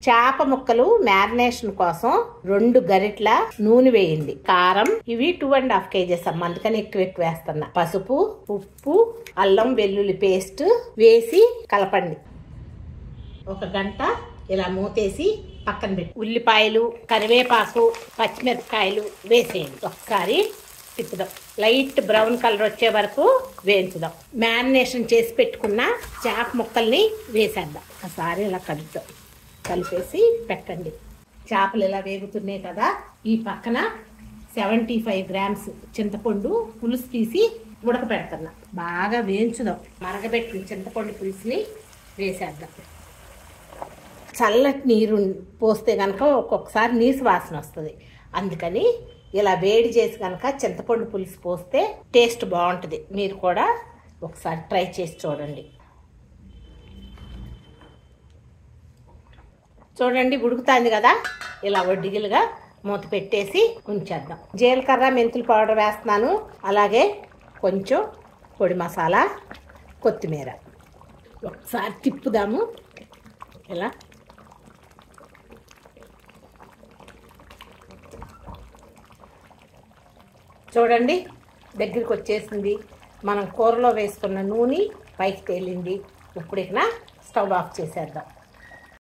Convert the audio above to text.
చేప ముక్కలు మ్యారినేషన్ కోసం 2 గరిటెల నూనె వేయండి. కారం ఇవి 2.5 kgs అమ్మ, అందుకని ఎక్కువ వేస్తున్నా. పసుపు, ఉప్పు, అల్లం వెల్లుల్లి పేస్ట్ వేసి కలపండి. 1 గంట ఇలా మూతేసి పక్కన పెట్టి ఉల్లిపాయలు, కరివేపాకు, పచ్చిమిరపకాయలు వేసేయండి. ఒకసారి తిప్పుదాం. లైట్ బ్రౌన్ కలర్ వచ్చే వరకు వేయించుదాం. మ్యారినేషన్ చేసి పెట్టుకున్న చేప ముక్కల్ని వేసేద్దాం. ఒకసారి ఇలా కలుపుదాం. కలిపేసి పెట్టండి. చేపలు ఇలా వేగుతున్నాయి కదా, ఈ పక్కన 75 grams చింతపండు పులుసు తీసి ఉడకపెడుతున్నా. బాగా వేయించుదాం. మరగబెట్టిన చింతపండు పులుసుని వేసేద్దాం. చల్లటి నీరు పోస్తే కనుక ఒక్కొక్కసారి నీసు వాసన వస్తుంది. అందుకని ఇలా వేడి చేసి కనుక చింతపండు పులుసు పోస్తే టేస్ట్ బాగుంటుంది. మీరు కూడా ఒకసారి ట్రై చేసి చూడండి. చూడండి ఉడుకుతుంది కదా, ఇలా వడ్డిగిలుగా మూత పెట్టేసి ఉంచేద్దాం. జీలకర్ర మెంతుల పౌడర్ వేస్తున్నాను, అలాగే కొంచెం పొడి మసాలా, కొత్తిమీర. ఒకసారి తిప్పుదాము. ఇలా చూడండి దగ్గరికి వచ్చేసింది. మనం కూరలో వేసుకున్న నూనె పైకి తేలింది. ఇప్పుడు ఇక స్టవ్ ఆఫ్ చేసేద్దాం.